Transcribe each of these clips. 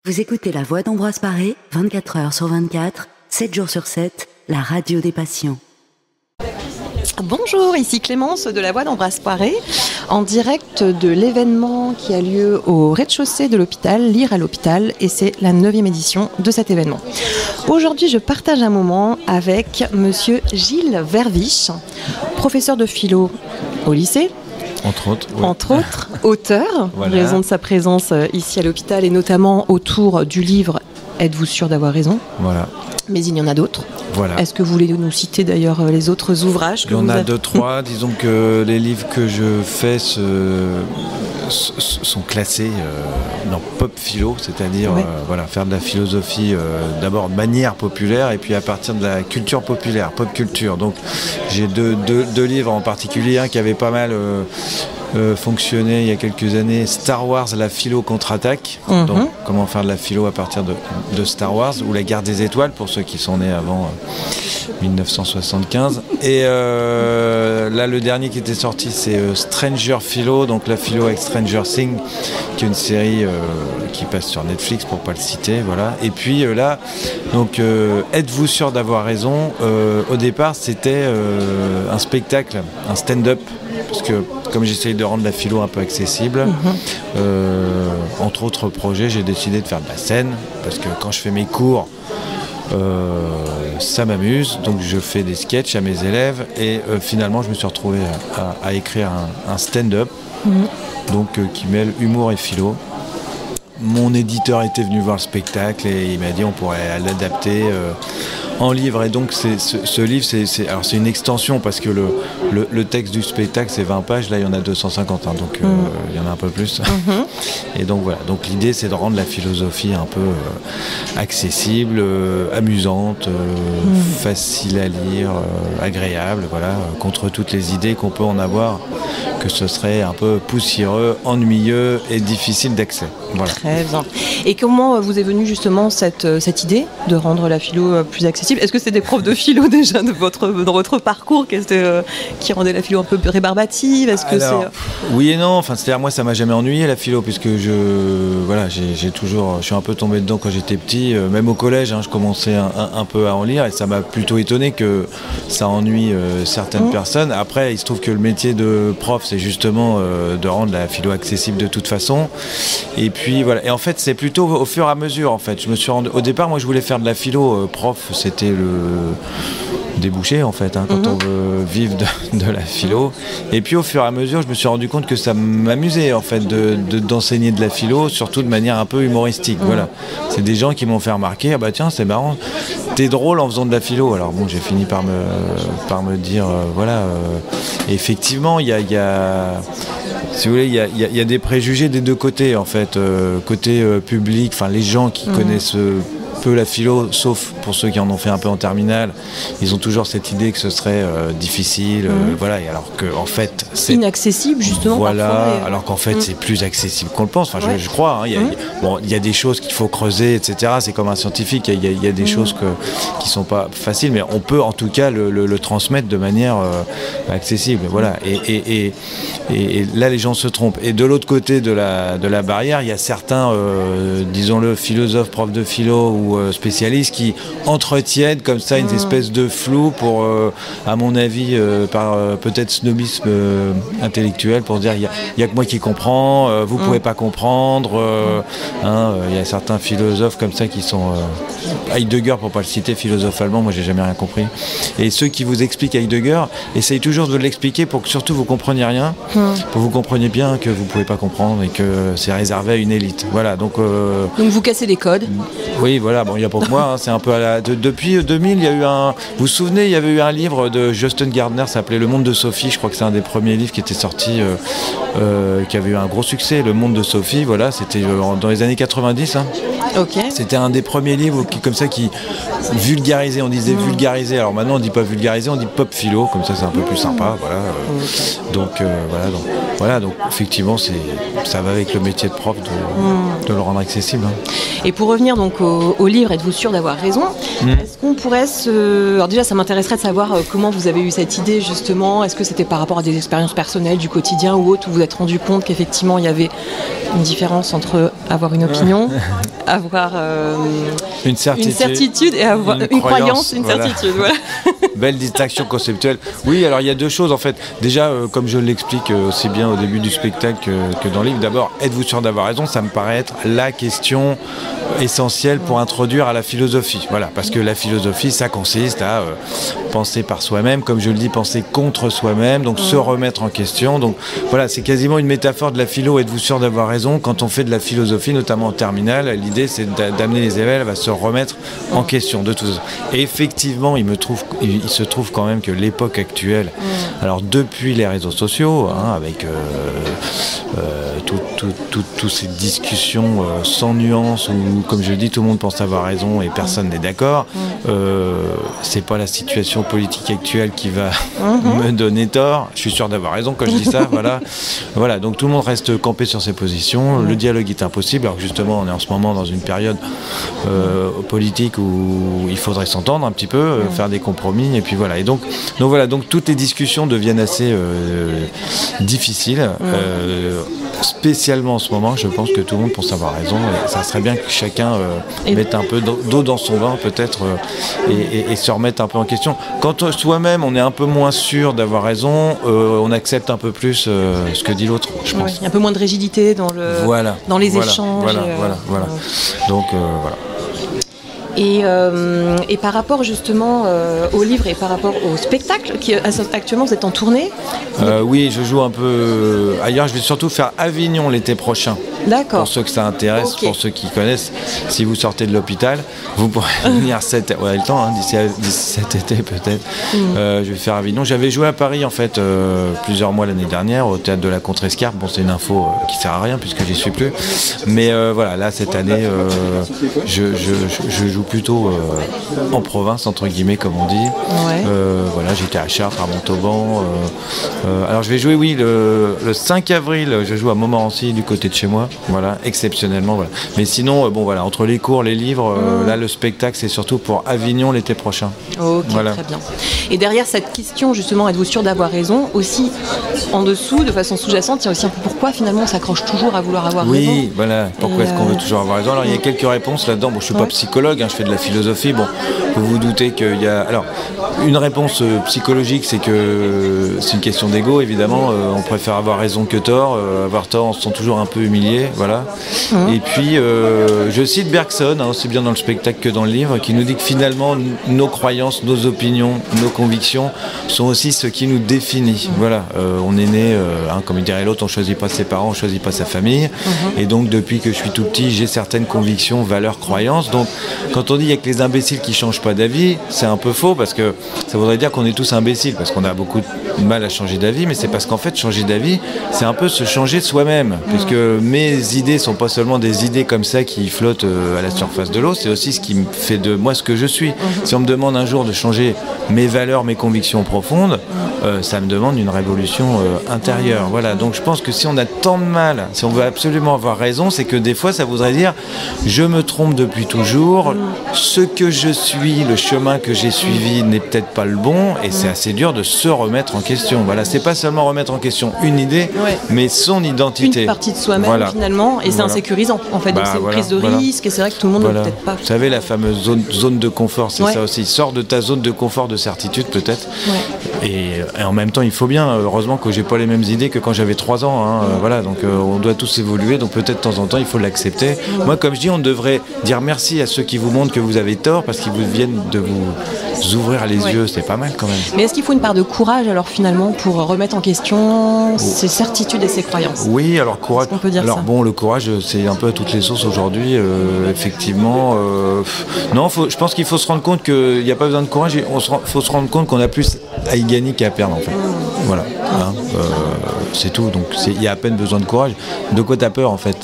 Vous écoutez La Voix d'Ambroise Paré, 24 heures sur 24, 7 jours sur 7, la radio des patients. Bonjour, ici Clémence de La Voix d'Ambroise Paré, en direct de l'événement qui a lieu au rez-de-chaussée de l'hôpital, Lire à l'hôpital, et c'est la 9e édition de cet événement. Aujourd'hui, je partage un moment avec monsieur Gilles Verviche, professeur de philo au lycée. Entre autres, oui. Entre autres, auteur, Voilà. raison de sa présence ici à l'hôpital et notamment autour du livre « Êtes-vous sûr d'avoir raison ?» Voilà. Mais il y en a d'autres. Voilà. Est-ce que vous voulez nous citer d'ailleurs les autres ouvrages que Il y en vous a avez... 2-3. Disons que les livres que je fais sont classés dans pop philo, c'est-à-dire Ouais. faire de la philosophie d'abord de manière populaire et puis à partir de la culture populaire, pop culture. Donc j'ai deux livres en particulier, un qui avait pas mal fonctionné il y a quelques années, Star Wars, la philo contre-attaque. Donc comment faire de la philo à partir de Star Wars, ou la guerre des étoiles pour ceux qui sont nés avant 1975. Et là le dernier qui était sorti, c'est Stranger Philo, donc la philo avec Stranger Things, qui est une série qui passe sur Netflix pour pas le citer, voilà. Et puis là, donc êtes-vous sûr d'avoir raison, au départ c'était un spectacle, un stand-up, parce que comme j'essaye de rendre la philo un peu accessible, entre autres projets, j'ai décidé de faire de la scène, parce que quand je fais mes cours, ça m'amuse, donc je fais des sketchs à mes élèves, et finalement je me suis retrouvé à écrire un stand-up, donc qui mêle humour et philo. Mon éditeur était venu voir le spectacle et il m'a dit on pourrait l'adapter en livre, et donc ce livre c'est une extension, parce que le texte du spectacle c'est 20 pages, là il y en a 250, hein, donc il y en a un peu plus. Et donc voilà, donc l'idée c'est de rendre la philosophie un peu accessible, amusante, facile à lire, agréable, voilà, contre toutes les idées qu'on peut en avoir, que ce serait un peu poussiéreux, ennuyeux et difficile d'accès. Voilà. Très bien. Et comment vous est venue justement cette idée de rendre la philo plus accessible ? Est-ce que c'était des profs de philo déjà dans votre parcours qui rendait la philo un peu rébarbative ? Est-ce que oui et non. Enfin, c'est-à-dire moi ça m'a jamais ennuyé la philo, puisque j'ai toujours, je suis un peu tombé dedans quand j'étais petit. Même au collège, je commençais un peu à en lire, et ça m'a plutôt étonné que ça ennuie certaines personnes. Après, il se trouve que le métier de prof, c'est justement de rendre la philo accessible de toute façon. Et puis voilà. Et en fait, c'est plutôt au fur et à mesure. En fait, je me suis rendu. Au départ, moi, je voulais faire de la philo. Prof, c'était le débouché, en fait, quand on veut vivre de la philo. Et puis, au fur et à mesure, je me suis rendu compte que ça m'amusait, en fait, d'enseigner de la philo, surtout de manière un peu humoristique. Voilà. C'est des gens qui m'ont fait remarquer, ah bah tiens, c'est marrant, t'es drôle en faisant de la philo. Alors bon, j'ai fini par me dire, effectivement, il y a si vous voulez, il y a des préjugés des deux côtés, en fait. Côté public, enfin les gens qui connaissent peu la philo, sauf pour ceux qui en ont fait un peu en terminale, ils ont toujours cette idée que ce serait difficile, voilà, et alors que en fait c'est inaccessible justement. Voilà, parfois, alors qu'en fait c'est plus accessible qu'on le pense. Enfin, je crois. Il y a des choses qu'il faut creuser, etc. C'est comme un scientifique. Il y a des choses qui sont pas faciles, mais on peut en tout cas le transmettre de manière accessible. Voilà. Et là les gens se trompent. Et de l'autre côté de la barrière, il y a certains, disons-le, philosophes, profs de philo ou spécialistes qui entretiennent comme ça une espèce de flou pour, à mon avis, par peut-être snobisme intellectuel, pour dire il y a que moi qui comprends, vous pouvez pas comprendre. Il y a certains philosophes comme ça qui sont Heidegger, pour pas le citer, philosophe allemand, moi j'ai jamais rien compris. Et ceux qui vous expliquent Heidegger essayent toujours de l'expliquer pour que surtout vous compreniez rien, pour que vous compreniez bien que vous pouvez pas comprendre et que c'est réservé à une élite. Voilà, donc vous cassez les codes. Oui, voilà, bon, il n'y a pas que moi, c'est un peu depuis 2000, il y a eu vous vous souvenez, il y avait eu un livre de Justin Gardner, ça s'appelait Le Monde de Sophie, je crois que c'est un des premiers livres qui était sorti, qui avait eu un gros succès, Le Monde de Sophie, voilà, c'était dans les années 90. Ok. C'était un des premiers livres qui vulgarisait, on disait vulgariser, alors maintenant on dit pas vulgariser, on dit pop philo, comme ça c'est un peu plus sympa, voilà. Donc effectivement ça va avec le métier de prof de le rendre accessible. Et pour revenir donc au livre, êtes-vous sûr d'avoir raison ? Est-ce qu'on pourrait Alors déjà, ça m'intéresserait de savoir comment vous avez eu cette idée justement. Est-ce que c'était par rapport à des expériences personnelles du quotidien ou autre, où vous vous êtes rendu compte qu'effectivement il y avait une différence entre avoir une opinion avoir une certitude et avoir une croyance, une certitude. Voilà. Belle distinction conceptuelle. Oui, alors il y a deux choses en fait. Déjà, comme je l'explique aussi bien au début du spectacle que dans le livre, d'abord, êtes-vous sûr d'avoir raison? Ça me paraît être la question essentielle pour introduire à la philosophie. Voilà, parce que la philosophie, ça consiste à penser par soi-même, comme je le dis, penser contre soi-même, donc se remettre en question. Donc voilà, c'est quasiment une métaphore de la philo. Êtes-vous sûr d'avoir raison? Quand on fait de la philosophie, notamment en terminale, l'idée c'est d'amener les élèves à se remettre en question de tout ça. Et effectivement, il se trouve quand même que l'époque actuelle, alors depuis les réseaux sociaux, avec toutes ces discussions sans nuance où, comme je le dis, tout le monde pense avoir raison et personne n'est d'accord, c'est pas la situation politique actuelle qui va me donner tort. Je suis sûr d'avoir raison quand je dis ça. Voilà, donc tout le monde reste campé sur ses positions. Le dialogue est impossible, alors que justement on est en ce moment dans une période politique où il faudrait s'entendre un petit peu, faire des compromis, et puis voilà. Et donc toutes les discussions deviennent assez difficiles. Spécialement en ce moment, je pense que tout le monde pense avoir raison, et ça serait bien que chacun mette un peu d'eau dans son vin peut-être et se remette un peu en question. Quand soi-même on est un peu moins sûr d'avoir raison, on accepte un peu plus ce que dit l'autre, je pense. Il y a un peu moins de rigidité dans les échanges. Voilà. Donc voilà. Et par rapport justement au livre et par rapport au spectacle, qui actuellement vous êtes en tournée. Oui, je joue un peu ailleurs. Je vais surtout faire Avignon l'été prochain. D'accord. Pour ceux que ça intéresse, pour ceux qui connaissent, si vous sortez de l'hôpital, vous pourrez venir le temps, d'ici cet été peut-être. Je vais faire Avignon. J'avais joué à Paris en fait plusieurs mois l'année dernière au théâtre de la Contrescarpe. Bon, c'est une info qui sert à rien puisque j'y suis plus. Mais voilà, là cette année, je joue plutôt en province entre guillemets comme on dit. Voilà, j'étais à Chartres, à Montauban. Alors je vais jouer le 5 avril, je joue à Montmorency du côté de chez moi. Voilà, exceptionnellement. Voilà. Mais sinon, entre les cours, les livres, là le spectacle c'est surtout pour Avignon l'été prochain. Ok, voilà. Très bien. Et derrière cette question justement, êtes-vous sûr d'avoir raison? Aussi en dessous, de façon sous-jacente, il y a aussi un peu pourquoi finalement on s'accroche toujours à vouloir avoir raison. Oui, voilà. Pourquoi est-ce qu'on veut toujours avoir raison? Alors il y a quelques réponses là-dedans. Bon, je suis pas psychologue, je fais de la philosophie. Bon, vous vous doutez qu'il y a. Alors, une réponse psychologique, c'est que c'est une question d'ego, évidemment. On préfère avoir raison que tort. Avoir tort, on se sent toujours un peu humilié. Voilà. Et puis, je cite Bergson, aussi bien dans le spectacle que dans le livre, qui nous dit que finalement, nos croyances, nos opinions, nos convictions sont aussi ce qui nous définit. Voilà. On est né, comme il dirait l'autre, on ne choisit pas ses parents, on ne choisit pas sa famille. Et donc, depuis que je suis tout petit, j'ai certaines convictions, valeurs, croyances. Donc, quand on dit qu'il n'y a que les imbéciles qui ne changent pas d'avis, c'est un peu faux, parce que ça voudrait dire qu'on est tous imbéciles, parce qu'on a beaucoup de mal à changer d'avis, mais c'est parce qu'en fait, changer d'avis, c'est un peu se changer soi-même, puisque mes idées ne sont pas seulement des idées comme ça qui flottent à la surface de l'eau, c'est aussi ce qui me fait de moi ce que je suis. Si on me demande un jour de changer mes valeurs, mes convictions profondes, ça me demande une révolution intérieure. Voilà. Donc je pense que si on a tant de mal, si on veut absolument avoir raison, c'est que des fois ça voudrait dire je me trompe depuis toujours, ce que je suis, le chemin que j'ai suivi n'est peut-être pas le bon, et c'est assez dur de se remettre en question. Voilà, c'est pas seulement remettre en question une idée, mais son identité. Une partie de soi-même finalement, et c'est insécurisant en fait, donc c'est une prise de risque, et c'est vrai que tout le monde ne peut peut-être pas. Vous savez, la fameuse zone de confort, c'est ça aussi. Sors de ta zone de confort, de certitude peut-être. Et en même temps, il faut bien, heureusement que j'ai pas les mêmes idées que quand j'avais 3 ans. Voilà, donc on doit tous évoluer, donc peut-être de temps en temps, il faut l'accepter. Moi, comme je dis, on devrait dire merci à ceux qui vous montrent que vous avez tort, parce qu'ils vous viennent de vous ouvrir les yeux, c'est pas mal quand même. Mais est-ce qu'il faut une part de courage alors finalement pour remettre en question ses certitudes et ses croyances? Oui, alors courage. On peut dire ça. Bon, le courage, c'est un peu à toutes les sauces aujourd'hui. Effectivement, non, je pense qu'il faut se rendre compte qu'il n'y a pas besoin de courage. Faut se rendre compte qu'on a plus à y gagner qu'à perdre en fait. Voilà. C'est tout. Donc il y a à peine besoin de courage. De quoi t'as peur en fait?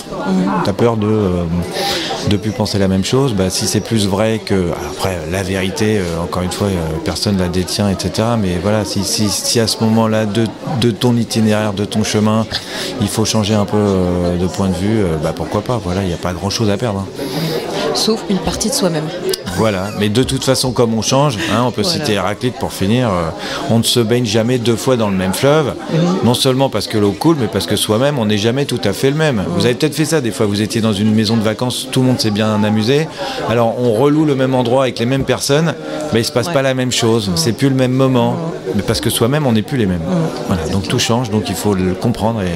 T'as peur de plus penser la même chose. Si c'est plus vrai que après la vérité, encore une fois, personne la détient, etc. Mais voilà, si à ce moment-là de ton itinéraire, de ton chemin, il faut changer un peu de point de vue, pourquoi pas? Voilà, il n'y a pas grand-chose à perdre. Sauf une partie de soi-même. Voilà, mais de toute façon, comme on change, on peut citer Héraclite pour finir, on ne se baigne jamais 2 fois dans le même fleuve, non seulement parce que l'eau coule, mais parce que soi-même, on n'est jamais tout à fait le même. Vous avez peut-être fait ça, des fois, vous étiez dans une maison de vacances, tout le monde s'est bien amusé, alors on reloue le même endroit avec les mêmes personnes, il ne se passe pas la même chose, c'est plus le même moment, mais parce que soi-même, on n'est plus les mêmes. Voilà, donc tout change, donc il faut le comprendre et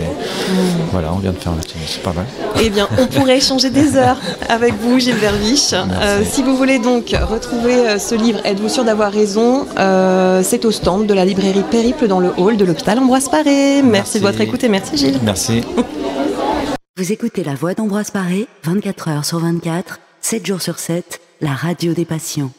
voilà, on vient de faire le film, c'est pas mal. Eh bien, on pourrait échanger des heures avec vous, Gilles Verviche. Si vous voulez donc retrouver ce livre, Êtes-vous sûr d'avoir raison, c'est au stand de la librairie Périple dans le hall de l'hôpital Ambroise Paré. Merci de votre écoute et merci Gilles. Merci. Vous écoutez La Voix d'Ambroise Paré, 24 heures sur 24, 7 jours sur 7, la radio des patients.